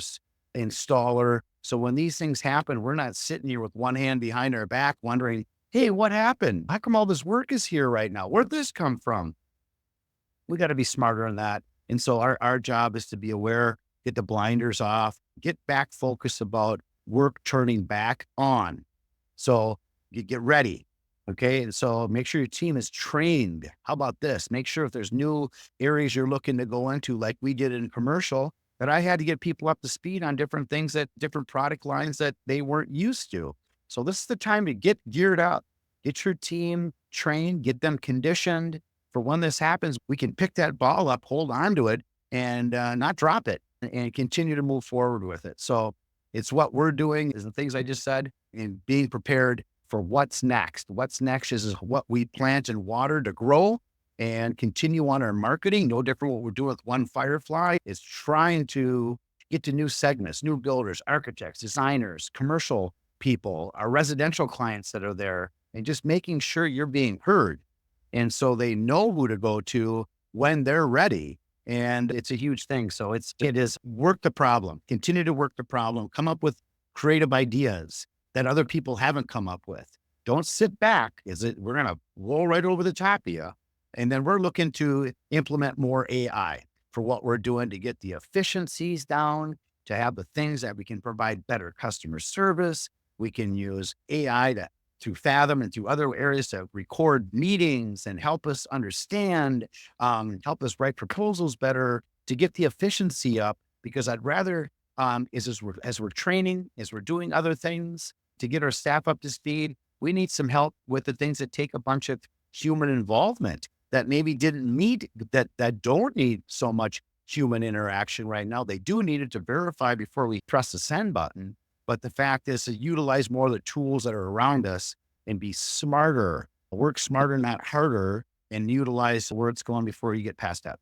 installer. So when these things happen, we're not sitting here with one hand behind our back wondering, hey, what happened? How come all this work is here right now? Where'd this come from? We got to be smarter on that. And so our job is to be aware, get the blinders off, get back focused about work turning back on. So you get ready. Okay. And so make sure your team is trained. How about this? Make sure if there's new areas you're looking to go into, like we did in commercial, that I had to get people up to speed on different things, that different product lines that they weren't used to. So this is the time to get geared up, get your team trained, get them conditioned for when this happens. We can pick that ball up, hold on to it, and not drop it, and continue to move forward with it. So it's what we're doing is the things I just said, and being prepared for what's next. What's next is what we plant and water to grow and continue on our marketing. No different what we're doing with One Firefly is trying to get to new segments, new builders, architects, designers, commercial people, our residential clients that are there, and just making sure you're being heard. And so they know who to go to when they're ready. And it's a huge thing. So it is work the problem, continue to work the problem, come up with creative ideas that other people haven't come up with. Don't sit back. We're going to roll right over the top of you. And then we're looking to implement more AI for what we're doing to get the efficiencies down, to have the things that we can provide better customer service. We can use AI through Fathom and through other areas to record meetings and help us understand, help us write proposals better to get the efficiency up. Because I'd rather, as we're training, as we're doing other things to get our staff up to speed, we need some help with the things that take a bunch of human involvement that maybe didn't need, that don't need so much human interaction right now. They do need it to verify before we press the send button. But the fact is to utilize more of the tools that are around us and be smarter, work smarter, not harder, and utilize where it's going before you get past that.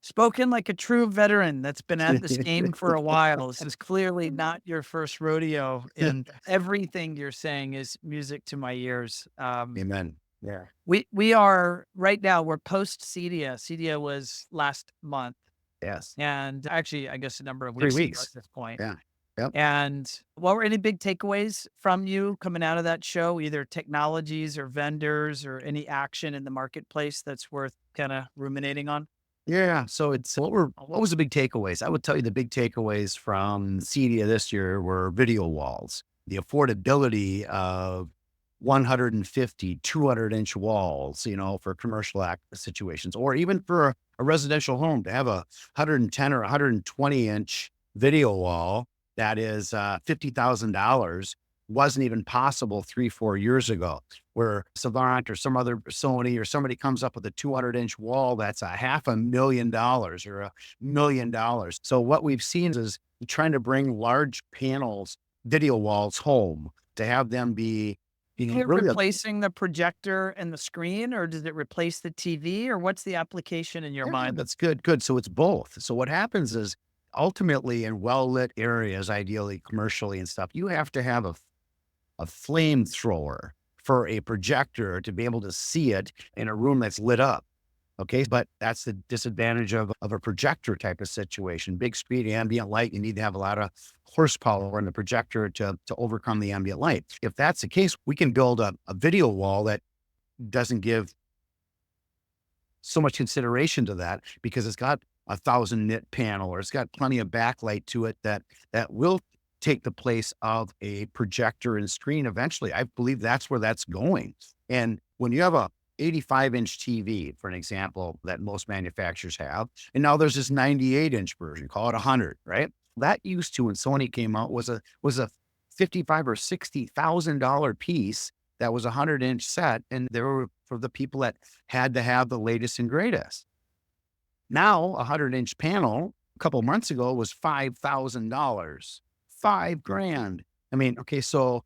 Spoken like a true veteran that's been at this game for a while. This is clearly not your first rodeo, and everything you're saying is music to my ears. Amen. Yeah. We are right now, we're post CEDIA. CEDIA was last month. Yes. And actually, I guess a number of 3 weeks ago weeks. at this point. Yeah. Yep. And what were any big takeaways from you coming out of that show, either technologies or vendors or any action in the marketplace that's worth kind of ruminating on? Yeah. So what was the big takeaways? I would tell you the big takeaways from CEDIA this year were video walls, the affordability of 150, 200-inch walls, for commercial situations, or even for a residential home to have a 110 or 120-inch video wall that is $50,000 wasn't even possible 3-4 years ago, where Savant or some other Sony or somebody comes up with a 200-inch wall that's $500,000 or $1 million. So what we've seen is trying to bring large panels, video walls home to have them be Is it really replacing the projector and the screen, or does it replace the TV, or what's the application in your mind? That's good. Good. So it's both. So what happens is ultimately in well-lit areas, ideally commercially and stuff, you have to have a flamethrower for a projector to be able to see it in a room that's lit up. Okay. But that's the disadvantage of a projector type of situation. Big speed ambient light. You need to have a lot of horsepower in the projector to overcome the ambient light. If that's the case, we can build a video wall that doesn't give so much consideration to that because it's got 1,000 nit panel, or it's got plenty of backlight to it that will take the place of a projector and screen eventually. I believe that's where that's going. And when you have a 85-inch TV, for an example, that most manufacturers have, and now there's this 98-inch version, call it 100, right? That used to, when Sony came out, was a $55,000 or $60,000 piece that was a 100-inch set, and they were for the people that had to have the latest and greatest. Now, a 100-inch panel a couple of months ago was $5,000, $5,000. I mean, okay, so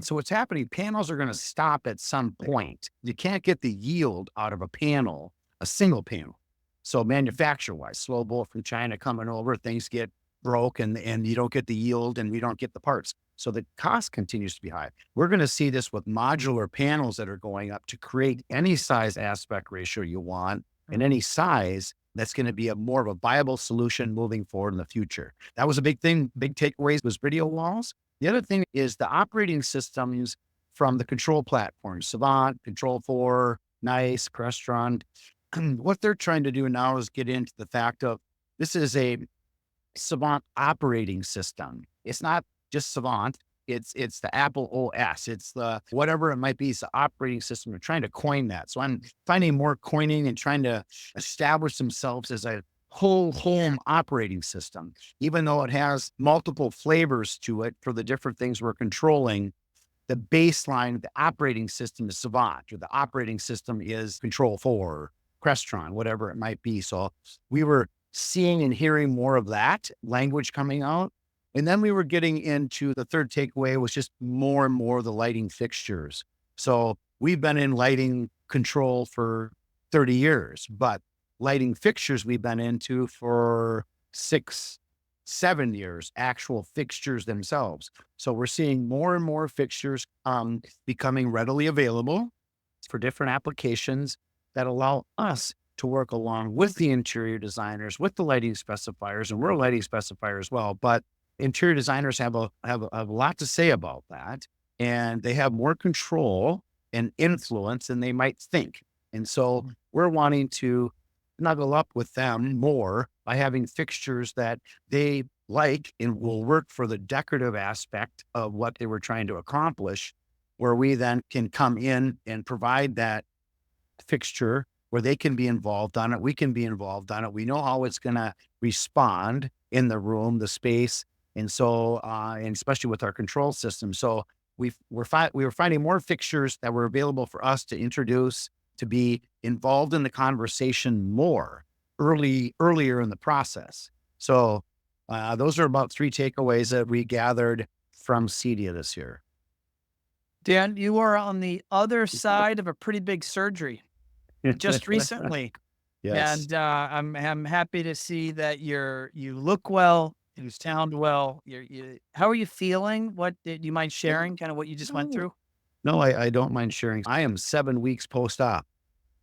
what's happening? Panels are going to stop at some point. You can't get the yield out of a panel, a single panel. So manufacturer-wise, slow bolt from China coming over, things get broke and you don't get the yield and we don't get the parts. So the cost continues to be high. We're going to see this with modular panels that are going up to create any size aspect ratio you want and any size that's going to be more of a viable solution moving forward in the future. That was a big thing. Big takeaways was video walls. The other thing is the operating systems from the control platforms, Savant, Control4, Nice, Crestron. What they're trying to do now is get into the fact of this is a Savant operating system. It's not just Savant. It's the Apple OS. It's the whatever it might be. It's the operating system. We're trying to coin that. So I'm finding more coining and trying to establish themselves as a whole home operating system, even though it has multiple flavors to it for the different things we're controlling. the baseline, the operating system is Savant, or the operating system is Control 4, or Crestron, whatever it might be. So we were seeing and hearing more of that language coming out. And then we were getting into the third takeaway was just more and more of the lighting fixtures. So we've been in lighting control for 30 years, but lighting fixtures we've been into for 6-7 years, actual fixtures themselves. So we're seeing more and more fixtures becoming readily available for different applications that allow us to work along with the interior designers, with the lighting specifiers, and we're a lighting specifier as well. But interior designers have a lot to say about that, and they have more control and influence than they might think. And so we're wanting to snuggle up with them more by having fixtures that they like and will work for the decorative aspect of what they were trying to accomplish, where we then can come in and provide that fixture where they can be involved on it. We can be involved on it. We know how it's going to respond in the room, the space. And so, and especially with our control system. So we were finding more fixtures that were available for us to introduce, to be involved in the conversation more earlier in the process. So those are about 3 takeaways that we gathered from CEDIA this year. Dan, you are on the other side of a pretty big surgery just recently. Yes. And I'm happy to see that you look well, you sound well. How are you feeling? What did you mind sharing? Kind of what you just went through? No, I don't mind sharing. I am 7 weeks post-op.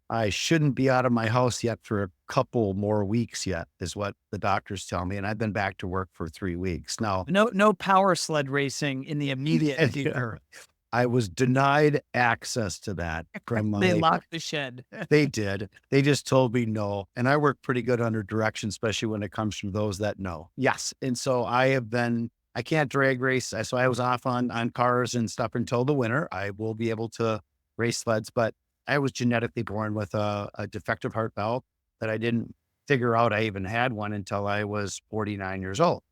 I shouldn't be out of my house yet for a couple more weeks yet, is what the doctors tell me. And I've been back to work for 3 weeks now. No power sled racing in the immediate future. I was denied access to that from They my, locked the shed. they did. They just told me no. And I work pretty good under direction, especially when it comes from those that know. Yes. And so I can't drag race. So I was off on cars and stuff until the winter. I will be able to race sleds, but I was genetically born with a defective heart valve that I didn't figure out I even had one until I was 49 years old.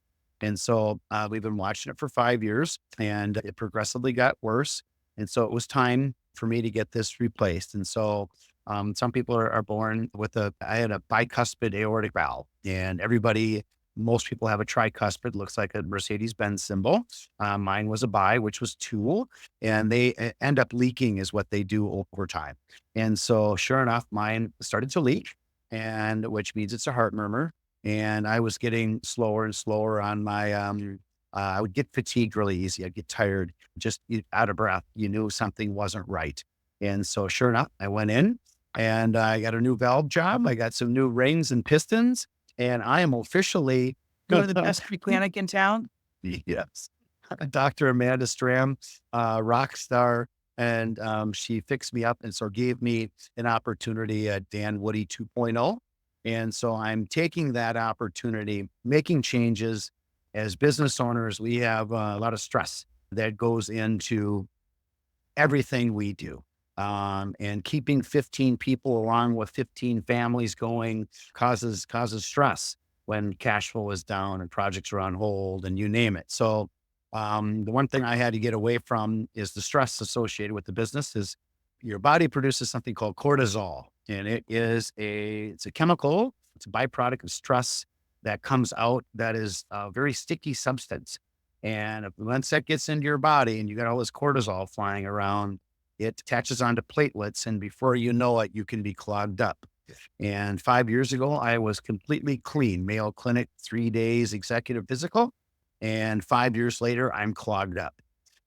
And so we've been watching it for 5 years, and it progressively got worse. And so it was time for me to get this replaced. And so some people are born with I had a bicuspid aortic valve, and most people have a tricuspid, looks like a Mercedes-Benz symbol. Mine was a bi, which was 2, and they end up leaking is what they do over time. And so sure enough, mine started to leak, and which means it's a heart murmur. And I was getting slower and slower on my, I would get fatigued really easy. I'd get tired, just out of breath. You knew something wasn't right. And so sure enough, I went in and I got a new valve job. I got some new rings and pistons, and I am officially You're the best mechanic in town. yes, Dr. Amanda Stram, rock star. And she fixed me up and so gave me an opportunity at Dan Woody 2.0. And so I'm taking that opportunity, making changes. As business owners, we have a lot of stress that goes into everything we do. And keeping 15 people along with 15 families going causes stress when cash flow is down and projects are on hold and you name it. So the one thing I had to get away from is the stress associated with the business. Is your body produces something called cortisol, and it's a chemical. It's a byproduct of stress that comes out that is a very sticky substance. And once that gets into your body and you got all this cortisol flying around, it attaches onto platelets, and before you know it, you can be clogged up. And 5 years ago, I was completely clean. Mayo Clinic, 3 days executive physical. And 5 years later, I'm clogged up.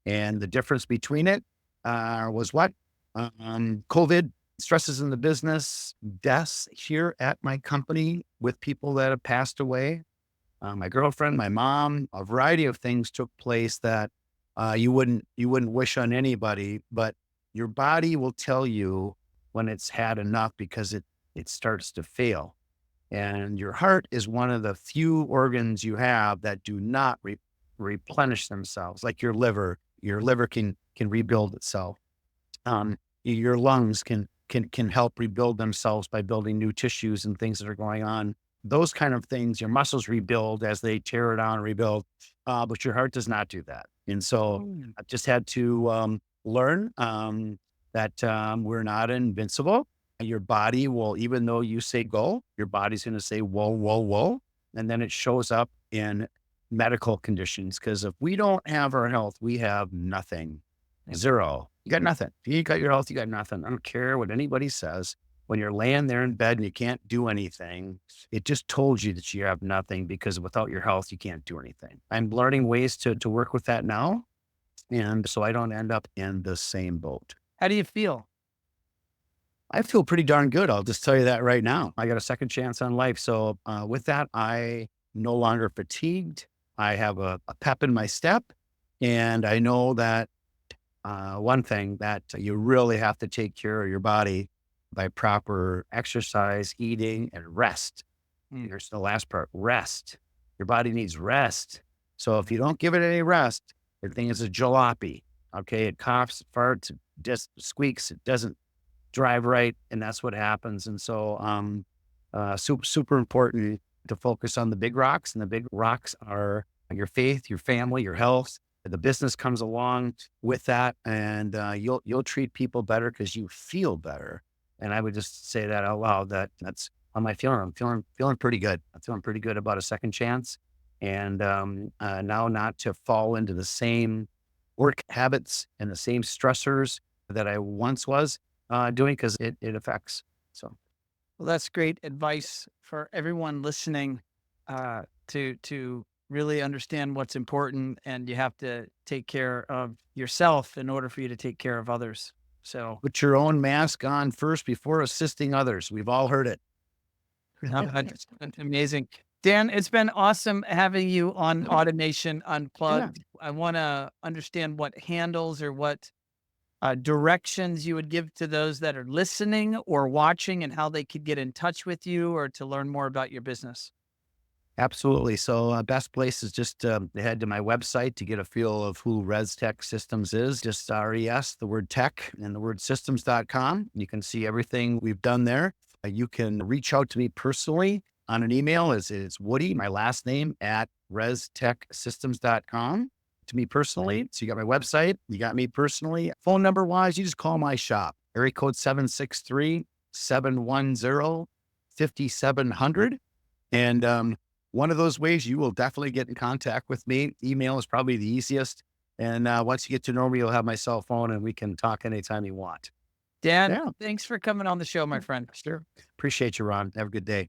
And the difference between it was what? COVID, stresses in the business, deaths here at my company with people that have passed away. My girlfriend, my mom, a variety of things took place that you wouldn't wish on anybody, but your body will tell you when it's had enough because it starts to fail. And your heart is one of the few organs you have that do not replenish themselves, like your liver. Your liver can rebuild itself. Your lungs can help rebuild themselves by building new tissues and things that are going on. Those kind of things, your muscles rebuild as they tear it down and rebuild, but your heart does not do that. And so I've just had to learn that we're not invincible. Your body will, even though you say go, your body's going to say whoa, whoa, whoa. And then it shows up in medical conditions. Because if we don't have our health, we have nothing. Zero. You got nothing. If you got your health, you got nothing. I don't care what anybody says. When you're laying there in bed and you can't do anything, it just told you that you have nothing, because without your health, you can't do anything. I'm learning ways to work with that now. And so I don't end up in the same boat. How do you feel? I feel pretty darn good. I'll just tell you that right now. I got a second chance on life. So with that, I no longer fatigued. I have a pep in my step. And I know that one thing that you really have to take care of your body by proper exercise, eating, and rest. Here's the last part, rest. Your body needs rest. So if you don't give it any rest, the thing is a jalopy. Okay. It coughs, farts, it just squeaks. It doesn't drive right. And that's what happens. And so, super important to focus on the big rocks, and the big rocks are your faith, your family, your health. The business comes along with that, and you'll treat people better because you feel better. And I would just say that out loud. That's how am I feeling? I'm feeling pretty good. I'm feeling pretty good about a second chance, and now not to fall into the same work habits and the same stressors that I once was doing, because it affects. So. Well, that's great advice for everyone listening, to really understand what's important, and you have to take care of yourself in order for you to take care of others. So Put your own mask on first before assisting others. We've all heard it. that's amazing. Dan, it's been awesome having you on Automation Unplugged. I want to understand what handles or what directions you would give to those that are listening or watching, and how they could get in touch with you or to learn more about your business. Absolutely. So best place is just head to my website to get a feel of who ResTech Systems is. Just RES, the word tech, and the word systems.com. You can see everything we've done there. You can reach out to me personally on an email. It's Woody, my last name, at restechsystems.com. To me personally. So you got my website, you got me personally. Phone number wise, you just call my shop. Area code 763-710-5700. And one of those ways you will definitely get in contact with me. Email is probably the easiest. And once you get to know me, you'll have my cell phone and we can talk anytime you want. Dan, thanks for coming on the show, my friend. Sure. Appreciate you, Ron. Have a good day.